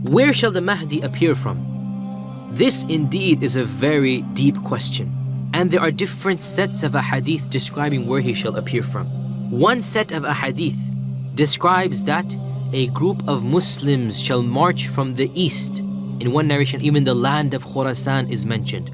Where shall the Mahdi appear from? This indeed is a very deep question, and there are different sets of ahadith describing where he shall appear from. One set of ahadith describes that a group of Muslims shall march from the east. In one narration, even the land of Khurasan is mentioned.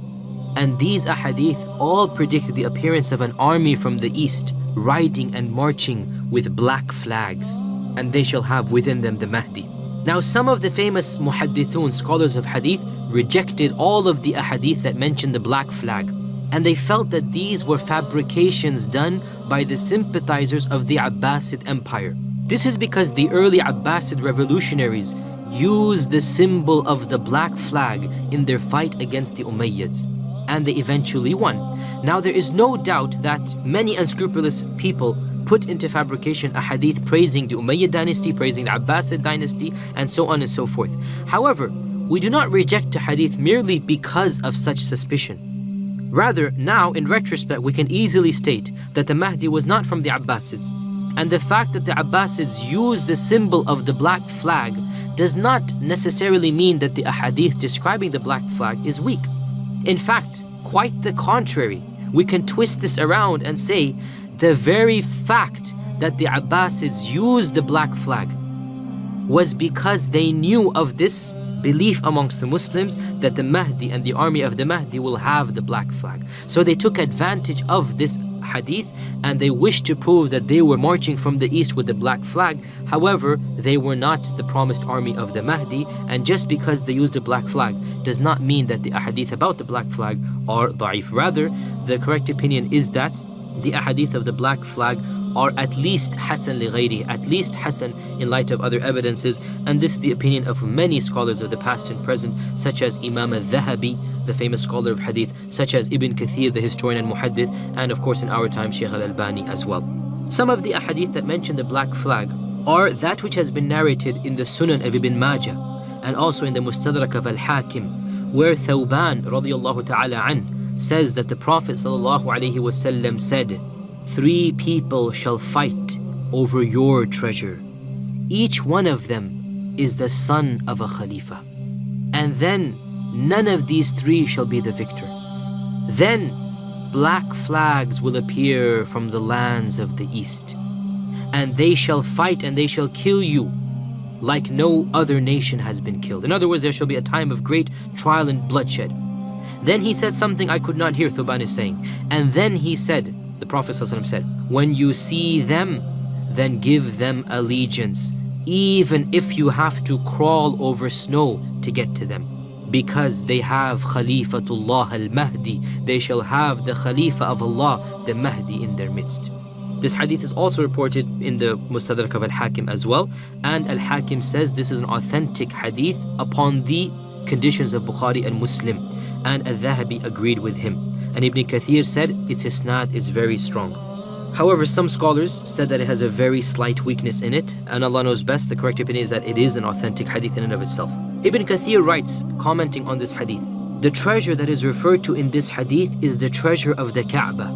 And these ahadith all predict the appearance of an army from the east, riding and marching with black flags, and they shall have within them the Mahdi. Now, some of the famous muhaddithun, scholars of hadith, rejected all of the ahadith that mentioned the black flag, and they felt that these were fabrications done by the sympathizers of the Abbasid Empire. This is because the early Abbasid revolutionaries used the symbol of the black flag in their fight against the Umayyads, and they eventually won. Now, there is no doubt that many unscrupulous people put into fabrication a hadith praising the Umayyad dynasty, praising the Abbasid dynasty, and so on and so forth. However, we do not reject a hadith merely because of such suspicion. Rather, now in retrospect, we can easily state that the Mahdi was not from the Abbasids. And the fact that the Abbasids used the symbol of the black flag does not necessarily mean that the ahadith describing the black flag is weak. In fact, quite the contrary. We can twist this around and say the very fact that the Abbasids used the black flag was because they knew of this belief amongst the Muslims that the Mahdi and the army of the Mahdi will have the black flag. So they took advantage of this hadith and they wished to prove that they were marching from the east with the black flag. However, they were not the promised army of the Mahdi, and just because they used the black flag does not mean that the ahadith about the black flag are da'if. Rather, the correct opinion is that the ahadith of the black flag are at least hasan li ghayri, at least hasan in light of other evidences, and this is the opinion of many scholars of the past and present, such as Imam al-Dhahabi, the famous scholar of hadith, such as Ibn Kathir, the historian and muhaddith, and of course in our time Shaykh al-Albani as well. Some of the ahadith that mention the black flag are that which has been narrated in the Sunan of Ibn Majah and also in the Mustadrak of al-Hakim, where Thawban radiyallahu ta'ala an says that the Prophet sallallahu alaihi wasallam said, "Three people shall fight over your treasure. Each one of them is the son of a Khalifa. And then none of these three shall be the victor. Then black flags will appear from the lands of the east, and they shall fight and they shall kill you like no other nation has been killed." In other words, there shall be a time of great trial and bloodshed. Then he said something I could not hear, Thuban is saying. And then he said, the Prophet ﷺ said, "When you see them, then give them allegiance, even if you have to crawl over snow to get to them. Because they have Khalifatullah al-Mahdi, they shall have the Khalifa of Allah, the Mahdi, in their midst." This hadith is also reported in the Mustadrak of al-Hakim as well, and al-Hakim says this is an authentic hadith upon the conditions of Bukhari and Muslim, and al-Dhahabi agreed with him. And Ibn Kathir said its isnad is very strong. However, some scholars said that it has a very slight weakness in it, and Allah knows best. The correct opinion is that it is an authentic hadith in and of itself. Ibn Kathir writes, commenting on this hadith, "The treasure that is referred to in this hadith is the treasure of the Kaaba."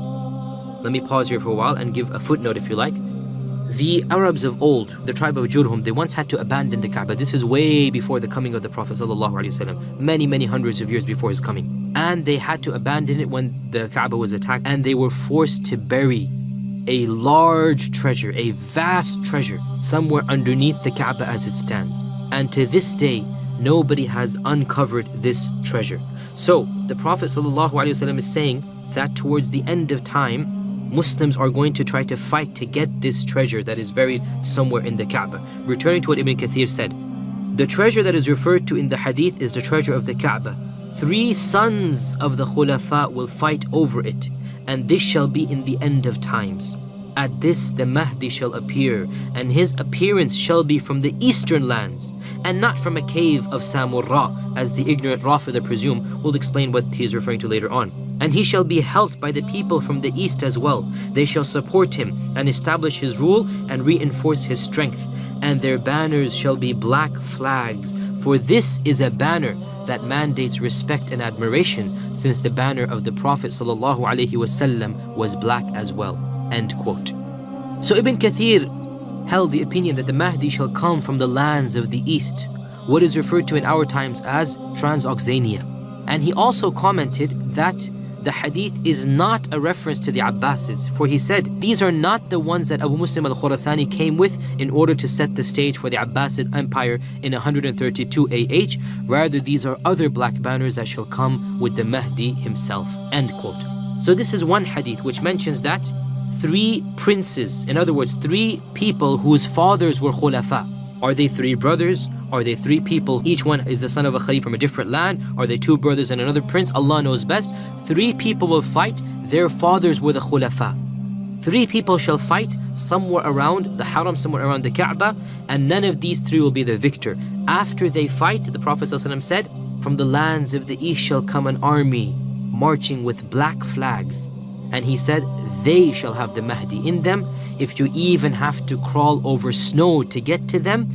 Let me pause here for a while and give a footnote if you like. The Arabs of old, the tribe of Jurhum, they once had to abandon the Kaaba. This is way before the coming of the Prophet ﷺ, many hundreds of years before his coming. And they had to abandon it when the Kaaba was attacked, and they were forced to bury a large treasure, a vast treasure, somewhere underneath the Kaaba as it stands. And to this day, nobody has uncovered this treasure. So the Prophet ﷺ is saying that towards the end of time, Muslims are going to try to fight to get this treasure that is buried somewhere in the Kaaba. Returning to what Ibn Kathir said, the treasure that is referred to in the hadith is the treasure of the Kaaba. 3 sons of the Khulafa will fight over it, and this shall be in the end of times. At this the Mahdi shall appear, and his appearance shall be from the eastern lands, and not from a cave of Samurra, as the ignorant Rafida presume. We'll explain what he is referring to later on. And he shall be helped by the people from the east as well. They shall support him and establish his rule and reinforce his strength. And their banners shall be black flags, for this is a banner that mandates respect and admiration, since the banner of the Prophet ﷺ was black as well. End quote. So Ibn Kathir held the opinion that the Mahdi shall come from the lands of the east, what is referred to in our times as Transoxania. And he also commented that the hadith is not a reference to the Abbasids, for he said, these are not the ones that Abu Muslim al-Khurasani came with in order to set the stage for the Abbasid Empire in 132 AH. Rather, these are other black banners that shall come with the Mahdi himself. End quote. So this is one hadith which mentions that 3 princes, in other words, 3 people whose fathers were khulafa. Are they 3 brothers? Are they 3 people? Each one is the son of a khalif from a different land. Are they 2 brothers and another prince? Allah knows best. 3 people will fight. Their fathers were the khulafa. 3 people shall fight somewhere around the haram, somewhere around the Kaaba, and none of these 3 will be the victor. After they fight, the Prophet ﷺ said, from the lands of the east shall come an army marching with black flags. And he said, they shall have the Mahdi in them. If you even have to crawl over snow to get to them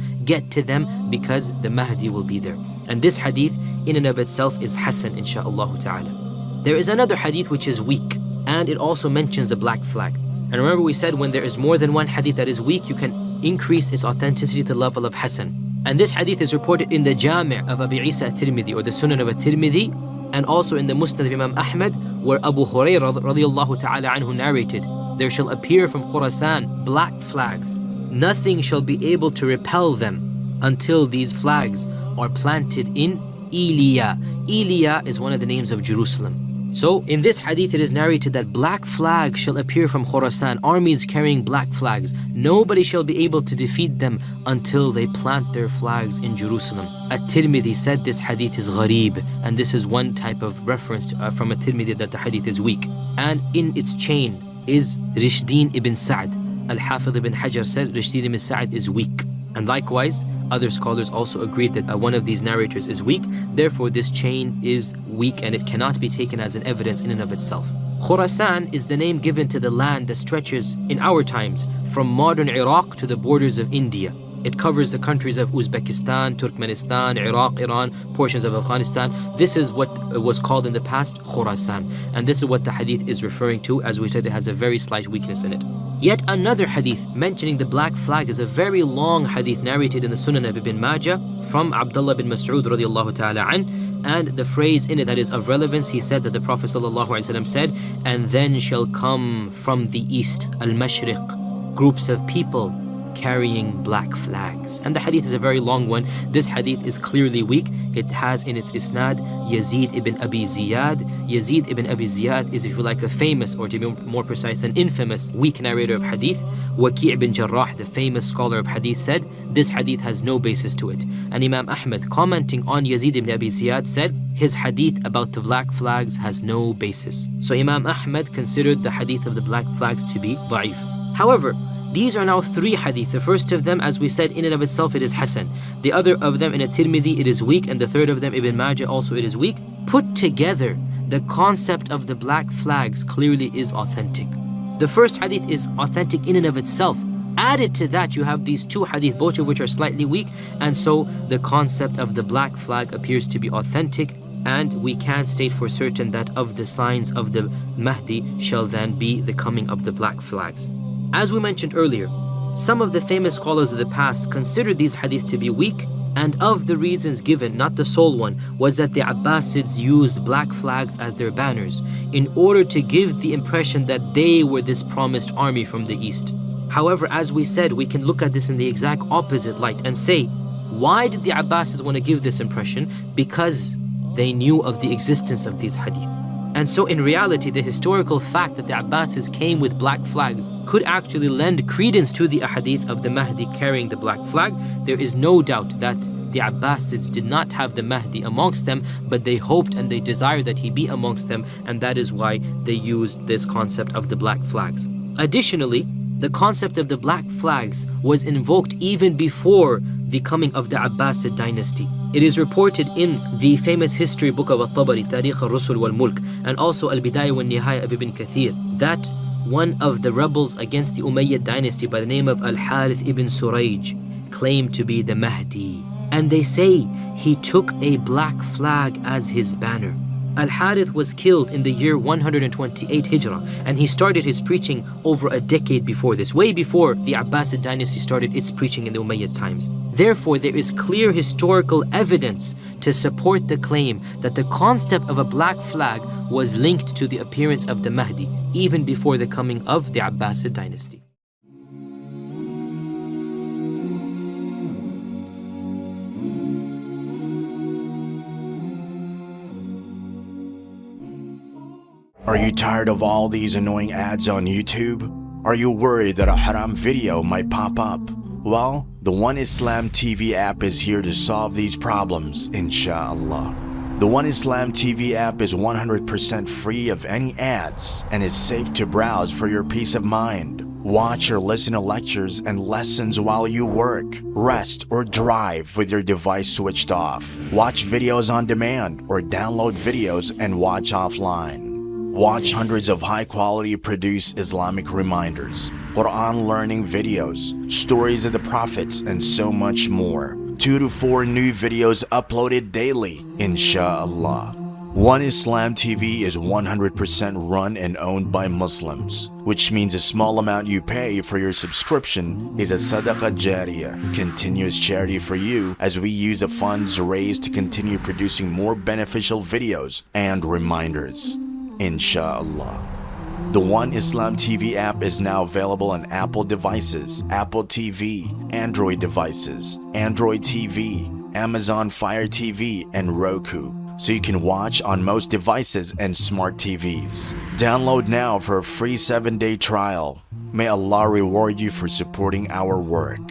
because the Mahdi will be there. And this hadith in and of itself is Hasan, insha'Allah ta'ala. There is another hadith which is weak, and it also mentions the black flag. And remember we said when there is more than one hadith that is weak, you can increase its authenticity to the level of Hasan. And this hadith is reported in the Jami' of Abi Isa at-Tirmidhi, or the Sunan of at-Tirmidhi, and also in the Musnad of Imam Ahmad, where Abu Hurairah radiyallahu ta'ala anhu narrated, there shall appear from Khurasan black flags. Nothing shall be able to repel them until these flags are planted in Iliya. Iliya is one of the names of Jerusalem. So in this hadith it is narrated that black flags shall appear from Khurasan, armies carrying black flags. Nobody shall be able to defeat them until they plant their flags in Jerusalem. At-Tirmidhi said this hadith is gharib, and this is one type of reference from At-Tirmidhi that the hadith is weak. And in its chain is Rishdin ibn Sa'd. Al-Hafidh ibn Hajar said Rishdin ibn Sa'd is weak. And likewise, other scholars also agreed that one of these narrators is weak. Therefore, this chain is weak and it cannot be taken as an evidence in and of itself. Khurasan is the name given to the land that stretches in our times from modern Iraq to the borders of India. It covers the countries of Uzbekistan, Turkmenistan, Iraq, Iran, portions of Afghanistan. This is what was called in the past Khurasan. And this is what the hadith is referring to. As we said, it has a very slight weakness in it. Yet another hadith mentioning the black flag is a very long hadith narrated in the Sunan of Ibn Majah from Abdullah bin Mas'ud radiyallahu ta'ala an. And the phrase in it that is of relevance, he said that the Prophet sallallahu alaihi wasallam said, and then shall come from the east, al-Mashriq, groups of people carrying black flags. And the hadith is a very long one. This hadith is clearly weak. It has in its isnad Yazid ibn Abi Ziyad. Yazid ibn Abi Ziyad is, if you like, a famous, or to be more precise, an infamous weak narrator of hadith. Waki' ibn Jarrah, the famous scholar of hadith, said this hadith has no basis to it. And Imam Ahmad, commenting on Yazid ibn Abi Ziyad, said his hadith about the black flags has no basis. So Imam Ahmad considered the hadith of the black flags to be da'if. However, these are now 3 hadith. The first of them, as we said, in and of itself it is Hasan. The other of them in At-Tirmidhi it is weak, and the third of them Ibn Majah also it is weak. Put together, the concept of the black flags clearly is authentic. The first hadith is authentic in and of itself. Added to that, you have these 2 hadith, both of which are slightly weak, and so the concept of the black flag appears to be authentic, and we can state for certain that of the signs of the Mahdi shall then be the coming of the black flags. As we mentioned earlier, some of the famous scholars of the past considered these hadith to be weak, and of the reasons given, not the sole one, was that the Abbasids used black flags as their banners in order to give the impression that they were this promised army from the east. However, as we said, we can look at this in the exact opposite light and say, why did the Abbasids want to give this impression? Because they knew of the existence of these hadith. And so in reality, the historical fact that the Abbasids came with black flags could actually lend credence to the ahadith of the Mahdi carrying the black flag. There is no doubt that the Abbasids did not have the Mahdi amongst them, but they hoped and they desired that he be amongst them, and that is why they used this concept of the black flags. Additionally, the concept of the black flags was invoked even before the coming of the Abbasid dynasty. It is reported in the famous history book of At-Tabari, Tarikh al-Rusul wal-Mulk, and also Al-Bidayah wal-Nihaya of Ibn Kathir, that one of the rebels against the Umayyad dynasty by the name of Al-Harith ibn Surayj claimed to be the Mahdi. And they say he took a black flag as his banner. Al-Harith was killed in the year 128 Hijrah, and he started his preaching over a decade before this, way before the Abbasid dynasty started its preaching in the Umayyad times. Therefore, there is clear historical evidence to support the claim that the concept of a black flag was linked to the appearance of the Mahdi, even before the coming of the Abbasid dynasty. Are you tired of all these annoying ads on YouTube? Are you worried that a haram video might pop up? Well, the One Islam TV app is here to solve these problems, inshallah. The One Islam TV app is 100% free of any ads and is safe to browse for your peace of mind. Watch or listen to lectures and lessons while you work, rest, or drive with your device switched off. Watch videos on demand or download videos and watch offline. Watch hundreds of high-quality produced Islamic reminders, Quran learning videos, stories of the prophets, and so much more. 2 to 4 new videos uploaded daily, inshallah. One Islam TV is 100% run and owned by Muslims, which means a small amount you pay for your subscription is a SADAQAH JARIYAH, continuous charity for you, as we use the funds raised to continue producing more beneficial videos and reminders, inshallah. The One Islam TV app is now available on Apple devices, Apple TV, Android devices, Android TV, Amazon Fire TV, and Roku, so you can watch on most devices and smart TVs. Download now for a free 7-day trial. May Allah reward you for supporting our work.